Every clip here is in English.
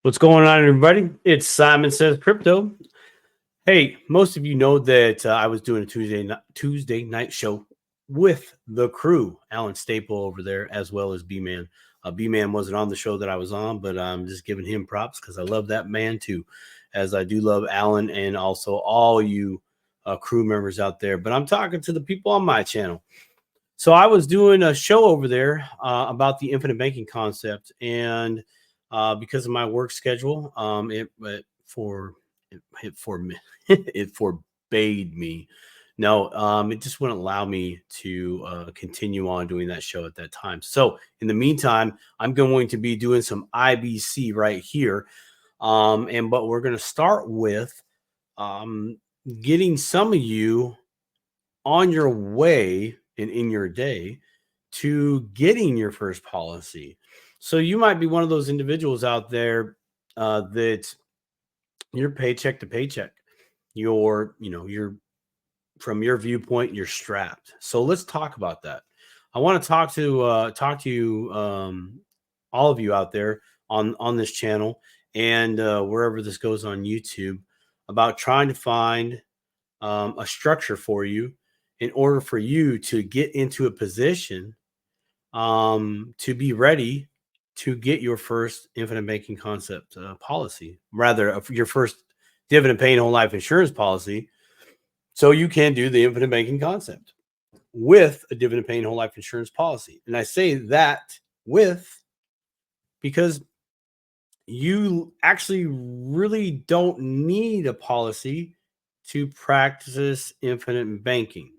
What's going on, everybody? It's Simon Says Crypto. Hey, most of you know that I was doing a Tuesday night show with the crew, Alan Staple over there, as well as B Man. B Man wasn't on the show that I was on, but I'm just giving him props because I love that man too, as I do love Alan and also all you crew members out there. But I'm talking to the people on my channel. So I was doing a show over there about the infinite banking concept, and because of my work schedule, it for me it forbade me. No, it just wouldn't allow me to continue on doing that show at that time. So in the meantime, I'm going to be doing some IBC right here, but we're going to start with um, getting some of you on your way and in your day to getting your first policy. So you might be one of those individuals out there that you're paycheck to paycheck. You're from your viewpoint, you're strapped. So let's talk about that. I want to talk to you, all of you out there on this channel and wherever this goes on YouTube, about trying to find a structure for you in order for you to get into a position to be ready to get your first infinite banking concept policy, rather your first dividend paying whole life insurance policy, so you can do the infinite banking concept with a dividend paying whole life insurance policy. And I say that with because you actually really don't need a policy to practice infinite banking.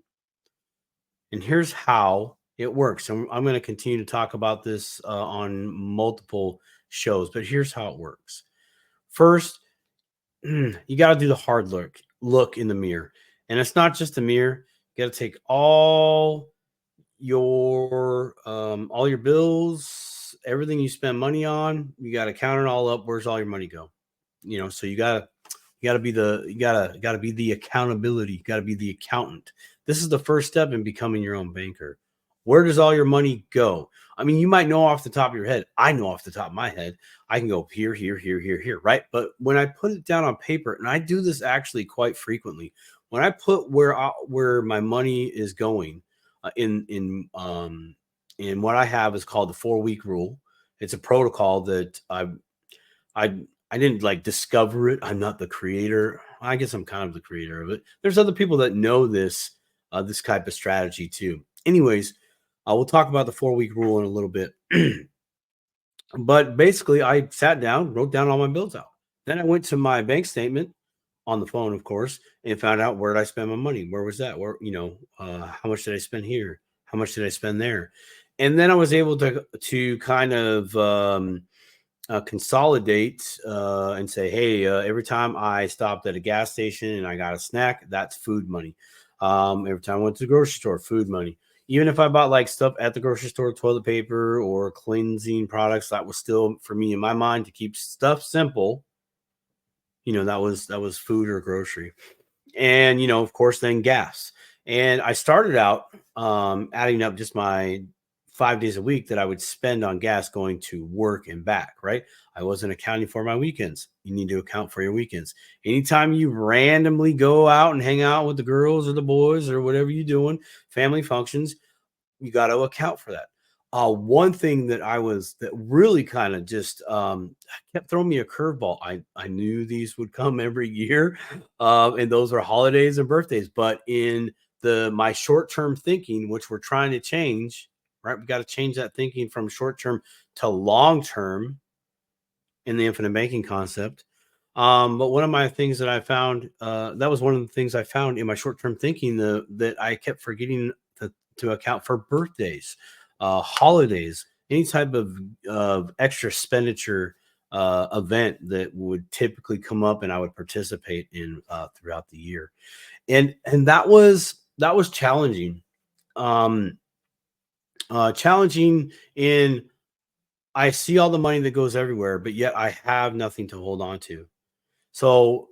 And here's how it works. And I'm going to continue to talk about this on multiple shows, but here's how it works. First, you got to do the hard look in the mirror. And it's not just a mirror. You got to take all your bills, everything you spend money on, you got to count it all up. Where's all your money go? So you got to be the accountability. You got to be the accountant. This is the first step in becoming your own banker. Where does all your money go? I mean, you might know off the top of your head. I know off the top of my head. I can go here, here, here, here, here, right? But when I put it down on paper, and I do this actually quite frequently, when I put where my money is going in what I have is called the 4-week rule. It's a protocol that I didn't like discover it. I'm not the creator. I guess I'm kind of the creator of it. There's other people that know this type of strategy too. Anyways, we'll talk about the 4-week rule in a little bit. But basically, I sat down, wrote down all my bills out. Then I went to my bank statement on the phone, of course, and found out where did I spend my money? Where was that? How much did I spend here? How much did I spend there? And then I was able to kind of consolidate and say, hey, every time I stopped at a gas station and I got a snack, that's food money. Every time I went to the grocery store, food money. Even if I bought like stuff at the grocery store, toilet paper or cleansing products, that was still, for me in my mind, to keep stuff simple. That was food or grocery. And of course, then gas. And I started out adding up just my 5 days a week that I would spend on gas going to work and back, right? I wasn't accounting for my weekends. You need to account for your weekends. Anytime you randomly go out and hang out with the girls or the boys or whatever you're doing, family functions, you got to account for that. One thing that really kind of just kept throwing me a curveball. I knew these would come every year, and those are holidays and birthdays. But in my short-term thinking, which we're trying to change, right? We got to change that thinking from short-term to long-term in the infinite banking concept. But one of my things that I found, that was one of the things I found in my short-term thinking, that I kept forgetting to account for birthdays, holidays, any type of extra expenditure event that would typically come up and I would participate in throughout the year. And that was challenging. Challenging in I see all the money that goes everywhere, but yet I have nothing to hold on to. So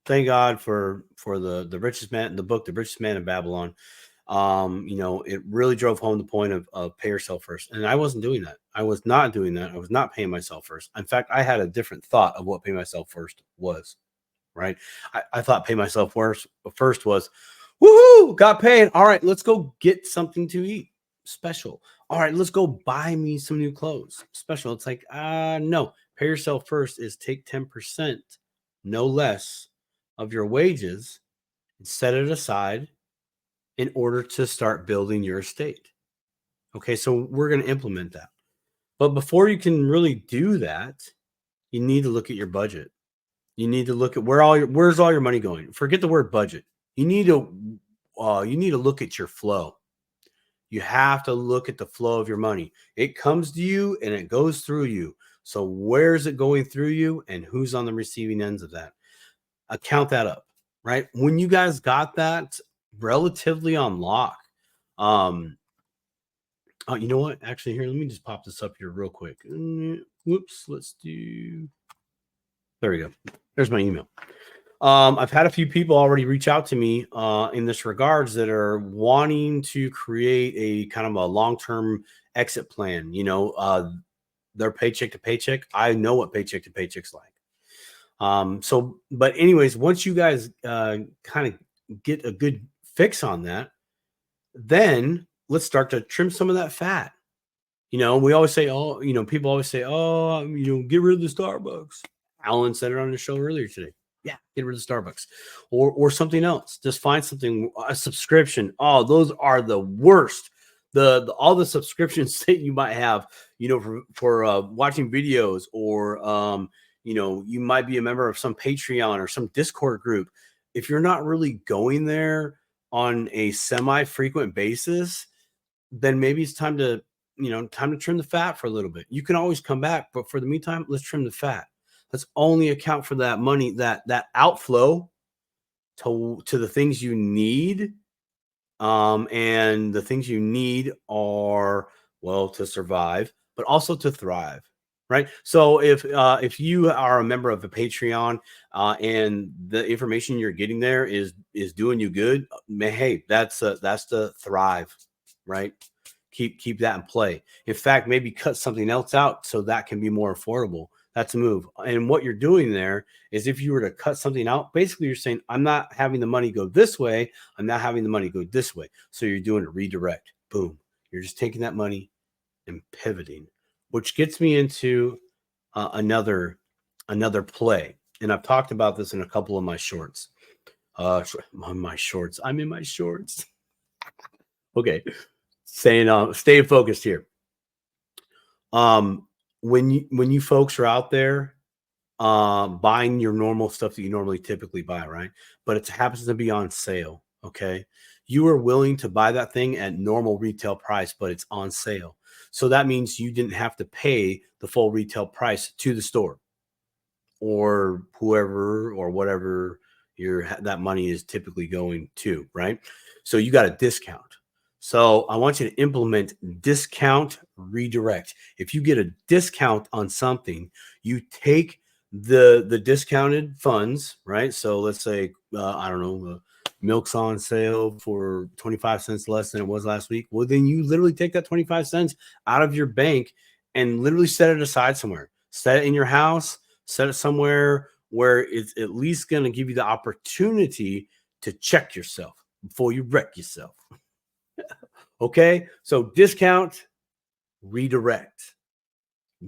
thank God for the richest man, the book, The Richest Man in Babylon. It really drove home the point of pay yourself first. And I wasn't doing that. I was not doing that. I was not paying myself first. In fact, I had a different thought of what pay myself first was, right? I thought pay myself first was, woohoo, got paid. All right, let's go get something to eat. Special. All right, let's go buy me some new clothes. Special. It's like, no, pay yourself first is take 10%, no less, of your wages and set it aside in order to start building your estate. Okay, so we're going to implement that. But before you can really do that, you need to look at your budget. You need to look at where's all your money going. Forget the word budget. You need to look at your flow. You have to look at the flow of your money. It comes to you and it goes through you. So where's it going through you and who's on the receiving ends of that? Count that up, right? When you guys got that relatively on lock, oh, you know what? Actually, here, let me just pop this up here real quick. Whoops, let's do. There we go. There's my email. I've had a few people already reach out to me in this regards that are wanting to create a kind of a long-term exit plan. They're paycheck to paycheck. I know what paycheck to paycheck's like. But anyways, once you guys kind of get a good fix on that, then let's start to trim some of that fat. We always say, people always say, get rid of the Starbucks. Alan said it on the show earlier today. Yeah, get rid of the Starbucks or something else. Just find something, a subscription. Oh, those are the worst. All the subscriptions that you might have, for watching videos or, you might be a member of some Patreon or some Discord group. If you're not really going there on a semi-frequent basis, then maybe it's time to trim the fat for a little bit. You can always come back, but for the meantime, let's trim the fat. Let's only account for that money, that outflow to the things you need. And the things you need are, well, to survive, but also to thrive. Right. So if you are a member of the Patreon and the information you're getting there is doing you good, hey, that's the thrive, right? Keep that in play. In fact, maybe cut something else out so that can be more affordable. That's a move. And what you're doing there is if you were to cut something out, basically you're saying, I'm not having the money go this way. I'm not having the money go this way. So you're doing a redirect. Boom. You're just taking that money and pivoting, which gets me into another play. And I've talked about this in a couple of my shorts. My shorts. I'm in my shorts. Okay. Stay focused here. When you folks are out there buying your normal stuff that you normally typically buy, right? But it happens to be on sale. Okay. You are willing to buy that thing at normal retail price, but it's on sale. So that means you didn't have to pay the full retail price to the store or whoever or whatever that money is typically going to, right? So you got a discount. So I want you to implement discount redirect. If you get a discount on something, you take the discounted funds, right? So let's say, I don't know, milk's on sale for 25 cents less than it was last week. Well, then you literally take that 25 cents out of your bank and literally set it aside somewhere. Set it in your house, set it somewhere where it's at least going to give you the opportunity to check yourself before you wreck yourself. Okay, so discount, redirect.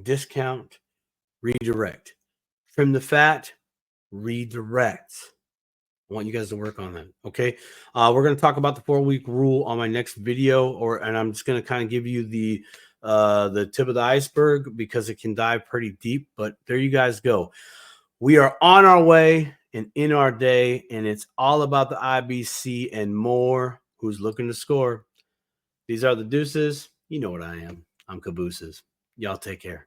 Discount, redirect. Trim the fat, redirect. I want you guys to work on that. Okay, we're going to talk about the 4-week rule on my next video, and I'm just going to kind of give you the tip of the iceberg because it can dive pretty deep. But there you guys go. We are on our way and in our day, and it's all about the IBC and more. Who's looking to score? These are the deuces. You know what I am. I'm Cabooses. Y'all take care.